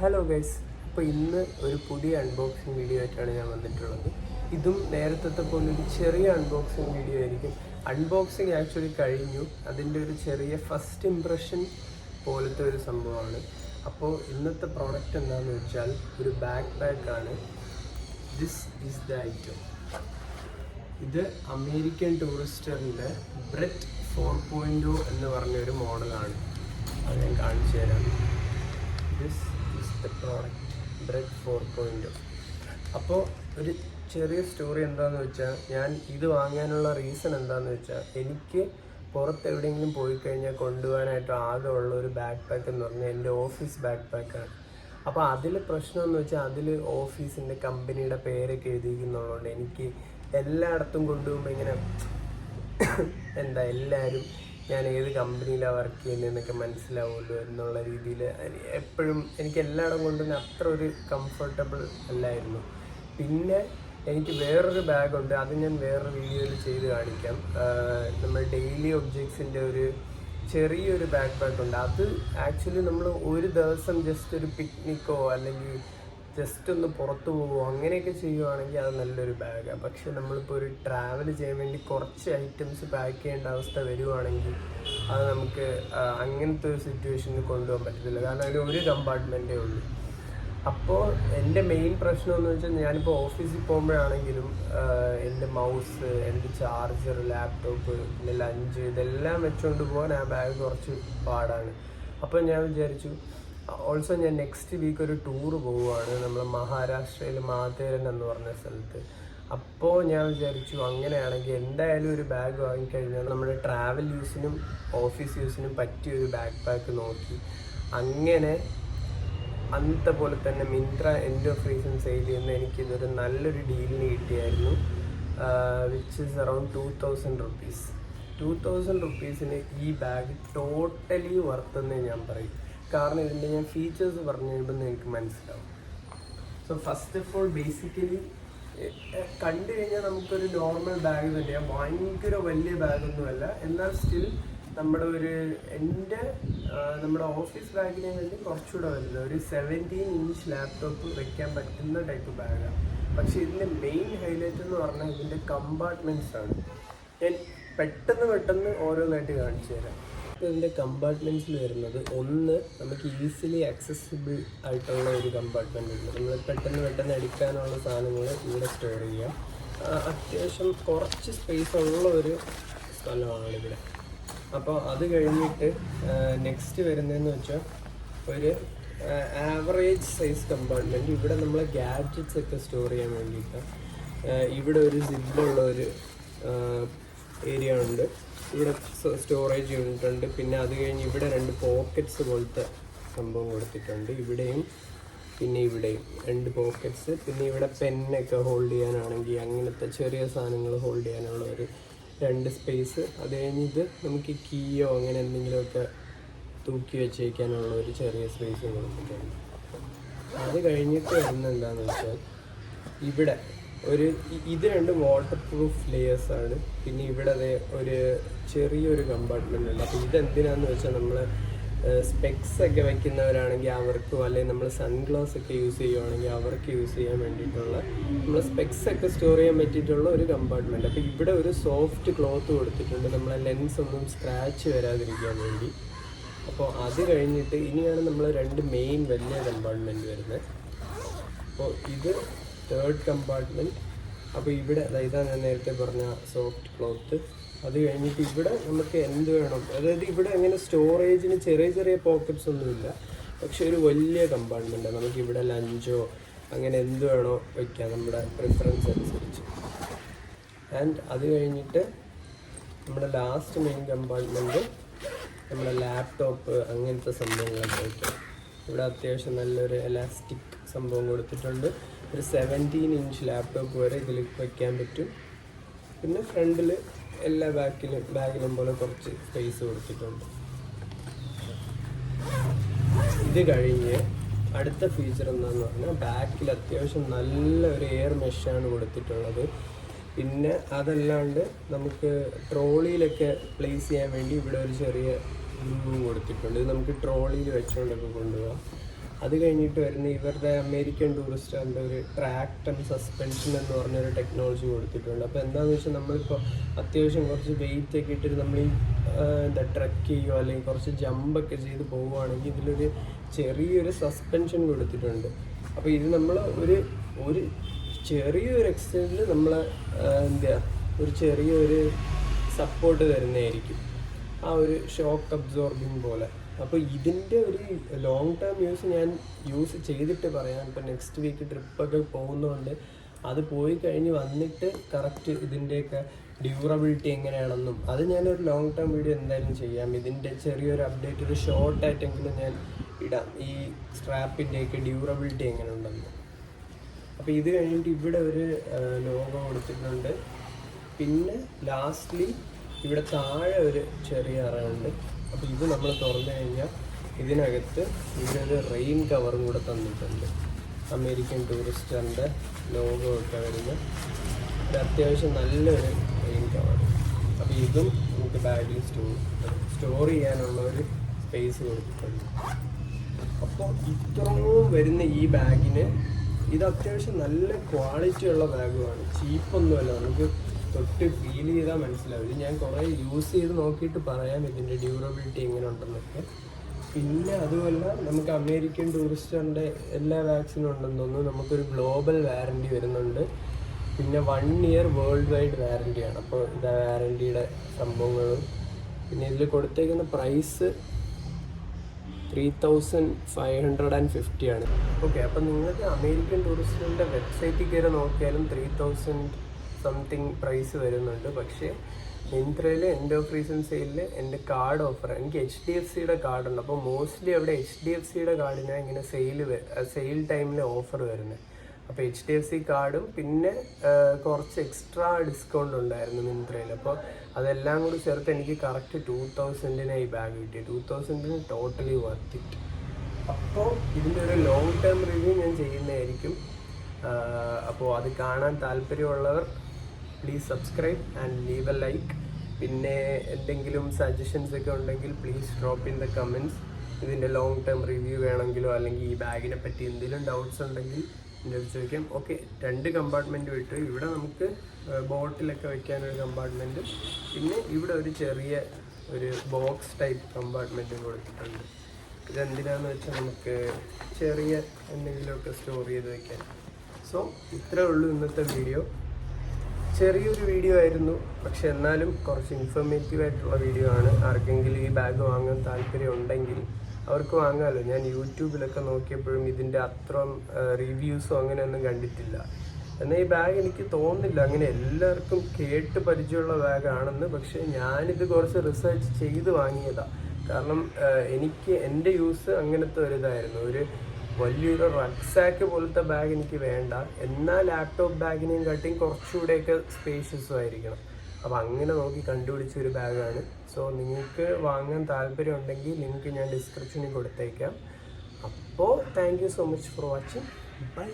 Hello guys, അപ്പോൾ ഇന്ന് ഒരു പുതിയ അൺബോക്സിങ് വീഡിയോ ആയിട്ടാണ് ഞാൻ വന്നിട്ടുള്ളത്. ഇതും നേരത്തെ പോലെ ഒരു ചെറിയ അൺബോക്സിങ് വീഡിയോ ആയിരിക്കും. അൺബോക്സിങ് ആക്ച്വലി കഴിഞ്ഞു, അതിൻ്റെ ഒരു ചെറിയ ഫസ്റ്റ് ഇംപ്രഷൻ പോലത്തെ ഒരു സംഭവമാണ്. അപ്പോൾ ഇന്നത്തെ പ്രോഡക്റ്റ് എന്താണെന്ന് വെച്ചാൽ ഒരു ബാക്ക് പാക്കാണ്. This is the item. ഇത് അമേരിക്കൻ ടൂറിസ്റ്ററിൻ്റെ ബ്രെറ്റ് 4.0 എന്ന് പറഞ്ഞൊരു മോഡലാണ്. അത് ഞാൻ കാണിച്ചു തരാം. This is the product Brett 4.0. അപ്പോൾ ഒരു ചെറിയ സ്റ്റോറി എന്താണെന്ന് വെച്ചാൽ, ഞാൻ ഇത് വാങ്ങാനുള്ള റീസൺ എന്താണെന്ന് വെച്ചാൽ, എനിക്ക് പുറത്ത് എവിടെയെങ്കിലും പോയി കഴിഞ്ഞാൽ കൊണ്ടുപോകാനായിട്ട് ആകെ ഉള്ള ഒരു ബാക്ക് പാക്ക് എന്ന് പറഞ്ഞാൽ എൻ്റെ ഓഫീസ് ബാക്ക് പാക്കാണ്. അപ്പോൾ അതിൽ പ്രശ്നമെന്ന് വെച്ചാൽ, അതിൽ ഓഫീസിൻ്റെ കമ്പനിയുടെ പേരൊക്കെ എഴുതിയിരിക്കുന്നുള്ളതുകൊണ്ട് എനിക്ക് എല്ലായിടത്തും കൊണ്ടുപോകുമ്പോൾ ഇങ്ങനെ എല്ലാവരും ഞാൻ ഏത് കമ്പനിയിലാണ് വർക്ക് ചെയ്യുന്നതെന്നൊക്കെ മനസ്സിലാവുമല്ലോ എന്നുള്ള രീതിയിൽ എപ്പോഴും എനിക്ക് എല്ലായിടം കൊണ്ടും അത്ര ഒരു കംഫർട്ടബിൾ അല്ലായിരുന്നു. പിന്നെ എനിക്ക് വേറൊരു ബാഗുണ്ട്, അത് ഞാൻ വേറൊരു വീഡിയോയിൽ ചെയ്ത് കാണിക്കാം. നമ്മൾ ഡെയിലി ഒബ്ജക്ട്സിൻ്റെ ഒരു ചെറിയൊരു ബാക്ക് പാക്കുണ്ട്. അത് ആക്ച്വലി നമ്മൾ ഒരു ദിവസം ജസ്റ്റ് ഒരു പിക്നിക്കോ അല്ലെങ്കിൽ ജസ്റ്റ് ഒന്ന് പുറത്തു പോകുമോ അങ്ങനെയൊക്കെ ചെയ്യുവാണെങ്കിൽ അത് നല്ലൊരു ബാഗാണ്. പക്ഷെ നമ്മളിപ്പോൾ ഒരു ട്രാവൽ ചെയ്യാൻ വേണ്ടി കുറച്ച് ഐറ്റംസ് പാക്ക് ചെയ്യേണ്ട അവസ്ഥ വരുവാണെങ്കിൽ അത് നമുക്ക് അങ്ങനത്തെ ഒരു സിറ്റുവേഷനിൽ കൊണ്ടുപോകാൻ പറ്റത്തില്ല. കാരണം അതിൽ ഒരു കമ്പാർട്ട്മെൻറ്റേ ഉള്ളൂ. അപ്പോൾ എൻ്റെ മെയിൻ പ്രശ്നം എന്ന് വെച്ചാൽ, ഞാനിപ്പോൾ ഓഫീസിൽ പോകുമ്പോഴാണെങ്കിലും എൻ്റെ മൗസ്, എൻ്റെ ചാർജർ, ലാപ്ടോപ്പ്, പിന്നെ ലഞ്ച് ഇതെല്ലാം വെച്ചുകൊണ്ട് പോകാൻ ആ ബാഗ് കുറച്ച് പാടാണ്. അപ്പോൾ ഞാൻ വിചാരിച്ചു, ഓൾസോ ഞാൻ നെക്സ്റ്റ് വീക്ക് ഒരു ടൂറ് പോവുകയാണ്, നമ്മൾ മഹാരാഷ്ട്രയിൽ മാതേരൻ എന്ന് പറഞ്ഞ സ്ഥലത്ത്. അപ്പോൾ ഞാൻ വിചാരിച്ചു, അങ്ങനെയാണെങ്കിൽ എന്തായാലും ഒരു ബാഗ് വാങ്ങിക്കഴിഞ്ഞാൽ നമ്മുടെ ട്രാവൽ യൂസിനും ഓഫീസ് യൂസിനും പറ്റിയൊരു ബാക്ക് പാക്ക് നോക്കി അങ്ങനെ അന്നത്തെ പോലെ തന്നെ Myntra end of reason sale ചെയ്യുന്ന എനിക്കിതൊരു നല്ലൊരു ഡീലിന് കിട്ടിയായിരുന്നു. Which is around 2000 rupees. 2000 റുപ്പീസിന് ഈ ബാഗ് ടോട്ടലി വർത്ത് ഞാൻ പറയും. കാരണം ഇതിൻ്റെ ഞാൻ ഫീച്ചേഴ്സ് പറഞ്ഞു കഴിയുമ്പോൾ എനിക്ക് മനസ്സിലാവും. So first of all basically കണ്ടു കഴിഞ്ഞാൽ നമുക്കൊരു നോർമൽ ബാഗ് തന്നെയാണ്, ഭയങ്കര വലിയ ബാഗൊന്നുമല്ല. എന്നാൽ സ്റ്റിൽ നമ്മുടെ നമ്മുടെ ഓഫീസ് ബാഗിനെ വേണ്ടി കുറച്ചുകൂടെ വലുത്, ഒരു 17 ഇഞ്ച് ലാപ്ടോപ്പ് വെക്കാൻ പറ്റുന്ന ടൈപ്പ് ബാഗാണ്. പക്ഷേ ഇതിൻ്റെ മെയിൻ ഹൈലൈറ്റ് എന്ന് പറഞ്ഞാൽ ഇതിൻ്റെ കമ്പാർട്ട്മെൻറ്റ്സ് ആണ്. ഞാൻ പെട്ടെന്ന് ഓരോന്നായിട്ട് കാണിച്ചു തരാം. ഇതിൻ്റെ കമ്പാർട്ട്മെൻറ്റ്സിൽ വരുന്നത്, ഒന്ന് നമുക്ക് ഈസിലി ആക്സസിബിൾ ആയിട്ടുള്ള ഒരു കമ്പാർട്ട്മെൻ്റ് ഉണ്ട്. നമ്മൾ പെട്ടെന്ന് എടുക്കാനുള്ള സാധനങ്ങൾ ഇവിടെ സ്റ്റോർ ചെയ്യാം. അത്യാവശ്യം കുറച്ച് സ്പേസ് ഉള്ള ഒരു സ്ഥലമാണ് ഇവിടെ. അപ്പോൾ അത് കഴിഞ്ഞിട്ട് നെക്സ്റ്റ് വരുന്നതെന്ന് വെച്ചാൽ ഒരു ആവറേജ് സൈസ് കമ്പാർട്ട്മെൻറ്റ്. ഇവിടെ നമ്മൾ ഗാഡ്ജറ്റ്സ് ഒക്കെ സ്റ്റോർ ചെയ്യാൻ വേണ്ടിയിട്ട് ഇവിടെ ഒരു സിബുള്ള ഒരു ഏരിയ ഉണ്ട്. ഇവിടെ സ്റ്റോറേജ് യൂണിറ്റ് ഉണ്ട്. പിന്നെ അത് കഴിഞ്ഞ് ഇവിടെ 2 പോക്കറ്റ്സ് പോലത്തെ സംഭവം കൊടുത്തിട്ടുണ്ട്. ഇവിടെയും പിന്നെ ഇവിടെയും 2 പോക്കറ്റ്സ്. പിന്നെ ഇവിടെ പെന്നൊക്കെ ഹോൾഡ് ചെയ്യാനാണെങ്കിൽ അങ്ങനത്തെ ചെറിയ സാധനങ്ങൾ ഹോൾഡ് ചെയ്യാനുള്ള ഒരു 2 സ്പേസ്. അത് കഴിഞ്ഞ് ഇത് നമുക്ക് കീയോ അങ്ങനെ എന്തെങ്കിലുമൊക്കെ തൂക്കി വെച്ചേക്കാനുള്ള ഒരു ചെറിയ സ്പേസ് കൊടുത്തിട്ടുണ്ട്. അത് കഴിഞ്ഞിട്ട് വരുന്നത് എന്താണെന്ന് വെച്ചാൽ, ഇവിടെ ഇത് 2 വാട്ടർ പ്രൂഫ് ലെയേഴ്സാണ്. പിന്നെ ഇവിടെ ഒരു ചെറിയൊരു കമ്പാർട്ട്മെൻ്റ് ഉണ്ട്. അപ്പോൾ ഇതെന്തിനാന്ന് വെച്ചാൽ, നമ്മൾ സ്പെക്സ് ഒക്കെ വയ്ക്കുന്നവരാണെങ്കിൽ അവർക്കും, അല്ലെങ്കിൽ നമ്മൾ സൺഗ്ലാസ് ഒക്കെ യൂസ് ചെയ്യുവാണെങ്കിൽ അവർക്ക് യൂസ് ചെയ്യാൻ വേണ്ടിയിട്ടുള്ള, നമ്മൾ സ്പെക്സ് ഒക്കെ സ്റ്റോർ ചെയ്യാൻ പറ്റിയിട്ടുള്ള ഒരു കമ്പാർട്ട്മെൻറ്റ്. അപ്പോൾ ഇവിടെ ഒരു സോഫ്റ്റ് ക്ലോത്ത് കൊടുത്തിട്ടുണ്ട്, നമ്മളെ ലെൻസ് ഒന്നും സ്ക്രാച്ച് വരാതിരിക്കാൻ വേണ്ടി. അപ്പോൾ അത് കഴിഞ്ഞിട്ട് ഇനിയാണ് നമ്മൾ 2 മെയിൻ വലിയ കമ്പാർട്ട്മെൻറ്റ് വരുന്നത്. അപ്പോൾ ഇത് 3rd കമ്പാർട്ട്മെൻറ്റ്. അപ്പോൾ ഇവിടെ ഇതാണ് ഞാൻ നേരത്തെ പറഞ്ഞ സോഫ്റ്റ് ക്ലോത്ത്. അത് കഴിഞ്ഞിട്ട് ഇവിടെ നമുക്ക് എന്ത് വേണം, അതായത് ഇവിടെ അങ്ങനെ സ്റ്റോറേജിന് ചെറിയ പോക്കറ്റ്സ് ഒന്നുമില്ല, പക്ഷെ ഒരു വലിയ കമ്പാർട്ട്മെൻറ്റാണ്. നമുക്കിവിടെ ലഞ്ചോ അങ്ങനെ എന്ത് വേണോ വയ്ക്കാം നമ്മുടെ പ്രിഫറൻസ് അനുസരിച്ച്. ആൻഡ് അത് കഴിഞ്ഞിട്ട് നമ്മുടെ ലാസ്റ്റ് മെയിൻ കമ്പാർട്ട്മെൻറ്റ് നമ്മുടെ ലാപ്ടോപ്പ് അങ്ങനത്തെ സംഭവങ്ങളൊക്കെ വയ്ക്കാം. ഇവിടെ അത്യാവശ്യം നല്ലൊരു എലാസ്റ്റിക് സംഭവം കൊടുത്തിട്ടുണ്ട്. ഒരു 17 ഇഞ്ച് ലാപ്ടോപ്പ് വരെ ഇതിൽ വയ്ക്കാൻ പറ്റും. പിന്നെ ഫ്രണ്ടിൽ എല്ലാ ബാഗിലും പോലെ കുറച്ച് സ്പേസ് കൊടുത്തിട്ടുണ്ട്. ഇത് കഴിഞ്ഞ് അടുത്ത ഫീച്ചർ എന്താണെന്ന് പറഞ്ഞാൽ, ബാക്കിൽ അത്യാവശ്യം നല്ല ഒരു എയർ മെഷാണ് കൊടുത്തിട്ടുള്ളത്. പിന്നെ അതല്ലാണ്ട് നമുക്ക് ട്രോളിയിലൊക്കെ പ്ലേസ് ചെയ്യാൻ വേണ്ടി ഇവിടെ ഒരു ചെറിയ ഗ്ലൂ കൊടുത്തിട്ടുണ്ട്. ഇത് നമുക്ക് ട്രോളിയിൽ വെച്ചുകൊണ്ടൊക്കെ കൊണ്ടുപോകാം. അത് കഴിഞ്ഞിട്ട് വരുന്ന ഇവരുടെ അമേരിക്കൻ ടൂറിസ്റ്റുകളുടെ ഒരു ട്രാക്ട് ആൻഡ് സസ്പെൻഷൻ എന്ന് പറഞ്ഞൊരു ടെക്നോളജി കൊടുത്തിട്ടുണ്ട്. അപ്പോൾ എന്താണെന്ന് വെച്ചാൽ നമ്മളിപ്പോൾ അത്യാവശ്യം കുറച്ച് വെയിറ്റ് ഒക്കെ ഇട്ടിട്ട് നമ്മൾ ഈ ട്രക്ക് ചെയ്യുകയോ അല്ലെങ്കിൽ കുറച്ച് ജമ്പൊക്കെ ചെയ്ത് പോവുകയാണെങ്കിൽ ഇതിലൊരു ചെറിയൊരു സസ്പെൻഷൻ കൊടുത്തിട്ടുണ്ട്. അപ്പോൾ ഇത് നമ്മൾ ഒരു ചെറിയൊരു എക്സ്റ്റെൻറ്റിൽ നമ്മൾ ഒരു ചെറിയൊരു സപ്പോർട്ട് തരുന്നതായിരിക്കും, ആ ഒരു ഷോക്ക് അബ്സോർബിങ് പോലെ. അപ്പോൾ ഇതിൻ്റെ ഒരു ലോങ് ടേം ഞാൻ യൂസ് ചെയ്തിട്ട് പറയാം. ഇപ്പോൾ നെക്സ്റ്റ് വീക്ക് ട്രിപ്പൊക്കെ പോകുന്നതുകൊണ്ട് അത് പോയി കഴിഞ്ഞ് വന്നിട്ട് കറക്റ്റ് ഇതിൻ്റെയൊക്കെ ഡ്യൂറബിലിറ്റി എങ്ങനെയാണെന്നും അത് ഞാനൊരു ലോങ് ടേം വീഡിയോ എന്തായാലും ചെയ്യാം. ഇതിൻ്റെ ചെറിയൊരു അപ്ഡേറ്റ് ഒരു ഷോർട്ടായിട്ടെങ്കിലും ഞാൻ ഇടാം, ഈ സ്ട്രാപ്പിൻ്റെയൊക്കെ ഡ്യൂറബിലിറ്റി എങ്ങനെ ഉണ്ടെന്ന്. അപ്പോൾ ഇത് കഴിഞ്ഞിട്ട് ഇവിടെ ഒരു ലോഗോ കൊടുത്തിട്ടുണ്ട്. പിന്നെ ലാസ്റ്റ്ലി ഇവിടെ താഴെ ഒരു ചെറിയ അറയുണ്ട്. അപ്പോൾ ഇത് നമ്മൾ തുറന്നു കഴിഞ്ഞാൽ ഇതിനകത്ത് ഇവിടെ ഒരു റെയിൻ കവറും കൂടെ തന്നിട്ടുണ്ട്. അമേരിക്കൻ ടൂറിസ്റ്റുകളുടെ ലോഗോ ഒക്കെ വരുന്ന ഒരു അത്യാവശ്യം നല്ലൊരു റെയിൻ കവർ. അപ്പോൾ ഇതും നമുക്ക് ബാഗിൽ സ്റ്റോർ ചെയ്യാനുള്ള ഒരു സ്പേസ് കൊടുത്തിട്ടുണ്ട്. അപ്പോൾ ഇത്രയും വരുന്ന ഈ ബാഗിന് ഇത് അത്യാവശ്യം നല്ല ക്വാളിറ്റി ഉള്ള ബാഗുമാണ്, ചീപ്പൊന്നുമല്ല. നമുക്ക് തൊട്ട് ഫീൽ ചെയ്താൽ മനസ്സിലാവും. ഇത് ഞാൻ കുറേ യൂസ് ചെയ്ത് നോക്കിയിട്ട് പറയാം ഇതിൻ്റെ ഡ്യൂറബിലിറ്റി എങ്ങനെ ഉണ്ടെന്നൊക്കെ. പിന്നെ അതുമല്ല നമുക്ക് അമേരിക്കൻ ടൂറിസ്റ്റുകളുടെ എല്ലാ വാക്സിനും ഉണ്ടെന്ന് തോന്നുന്നു. നമുക്കൊരു ഗ്ലോബൽ വാറൻറ്റി വരുന്നുണ്ട്. പിന്നെ 1 year വേൾഡ് വൈഡ് വാറൻറ്റിയാണ്. അപ്പോൾ ഇതാ വാറൻറ്റിയുടെ സംഭവങ്ങളും. പിന്നെ ഇതിൽ കൊടുത്തേക്കുന്ന പ്രൈസ് 3550 ആണ്. ഓക്കെ, അപ്പം നിങ്ങൾക്ക് അമേരിക്കൻ ടൂറിസ്റ്റുകളുടെ വെബ്സൈറ്റിൽ കയറി നോക്കിയാലും 3000 സംതിങ് പ്രൈസ് വരുന്നുണ്ട്. പക്ഷേ മിന്ത്രയിൽ എൻഡ് ഓഫ് റീസൺ സെയിലിൽ എൻ്റെ കാർഡ് ഓഫർ, എനിക്ക് HDFCയുടെ കാർഡുണ്ട്. അപ്പോൾ മോസ്റ്റ്ലി അവിടെ HDFCയുടെ കാർഡിനാണ് ഇങ്ങനെ സെയിൽ ടൈമിൽ ഓഫർ വരുന്നത്. അപ്പോൾ HDFC കാർഡും പിന്നെ കുറച്ച് എക്സ്ട്രാ ഡിസ്കൗണ്ട് ഉണ്ടായിരുന്നു മിന്ത്രയിൽ. അപ്പോൾ അതെല്ലാം കൂടി ചേർത്ത് എനിക്ക് കറക്റ്റ് 2000 ഈ ബാഗ് കിട്ടി. 2000 ടോട്ടലി വർത്ത് ഇറ്റ്. അപ്പോൾ ഇതിൻ്റെ ഒരു ലോങ് ടേം റിവ്യൂ ഞാൻ ചെയ്യുന്നതായിരിക്കും. അപ്പോൾ അത് കാണാൻ താല്പര്യമുള്ളവർ please subscribe and leave A like. പിന്നെ എന്തെങ്കിലും സജഷൻസ് ഒക്കെ ഉണ്ടെങ്കിൽ please drop in the comments. ഇതിൻ്റെ ലോങ് ടേം റിവ്യൂ വേണമെങ്കിലോ അല്ലെങ്കിൽ ഈ ബാഗിനെ പറ്റി എന്തെങ്കിലും ഡൗട്ട്സ് ഉണ്ടെങ്കിൽ എൻ്റെ അടുത്ത് ചോദിക്കാം. ഓക്കെ, 2 കമ്പാർട്ട്മെൻറ്റ് വിട്ട് ഇവിടെ നമുക്ക് ബോട്ടിലൊക്കെ വയ്ക്കാനൊരു കമ്പാർട്ട്മെൻറ്റും പിന്നെ ഇവിടെ ഒരു ചെറിയ ഒരു ബോക്സ് ടൈപ്പ് കമ്പാർട്ട്മെൻറ്റും കൊടുത്തിട്ടുണ്ട്. ഇതെന്തിനാന്ന് വെച്ചാൽ നമുക്ക് ചെറിയ എന്തെങ്കിലുമൊക്കെ സ്റ്റോർ ചെയ്ത് വയ്ക്കാൻ. സോ ഇത്രേ ഉള്ളൂ ഇന്നത്തെ വീഡിയോ. ചെറിയൊരു വീഡിയോ ആയിരുന്നു, പക്ഷെ എന്നാലും കുറച്ച് ഇൻഫോർമേറ്റീവ് ആയിട്ടുള്ള വീഡിയോ ആണ്. ആർക്കെങ്കിലും ഈ ബാഗ് വാങ്ങാൻ താല്പര്യം ഉണ്ടെങ്കിൽ അവർക്ക് വാങ്ങാമല്ലോ. ഞാൻ യൂട്യൂബിലൊക്കെ നോക്കിയപ്പോഴും ഇതിൻ്റെ അത്രയും റിവ്യൂസോ അങ്ങനെയൊന്നും കണ്ടിട്ടില്ല. എന്നാൽ ഈ ബാഗ് എനിക്ക് തോന്നുന്നില്ല അങ്ങനെ എല്ലാവർക്കും കേട്ട് പരിചയമുള്ള ബാഗാണെന്ന്. പക്ഷേ ഞാനിത് കുറച്ച് റിസർച്ച് ചെയ്ത് വാങ്ങിയതാണ്. കാരണം എനിക്ക് എൻ്റെ യൂസ് അങ്ങനത്തെ ഒരു ഇതായിരുന്നു. ഒരു വലിയൊരു റക്സാക്ക് പോലത്തെ ബാഗ് എനിക്ക് വേണ്ട, എന്നാൽ ലാപ്ടോപ്പ് ബാഗിനെയും കാട്ടിയും കുറച്ചുകൂടെയൊക്കെ സ്പേഷ്യസും ആയിരിക്കണം. അപ്പോൾ അങ്ങനെ നോക്കി കണ്ടുപിടിച്ചൊരു ബാഗാണ്. സോ നിങ്ങൾക്ക് വാങ്ങാൻ താല്പര്യം ഉണ്ടെങ്കിൽ ലിങ്ക് ഞാൻ ഡിസ്ക്രിപ്ഷനിൽ കൊടുത്തേക്കാം. അപ്പോൾ thank you so much for watching. By.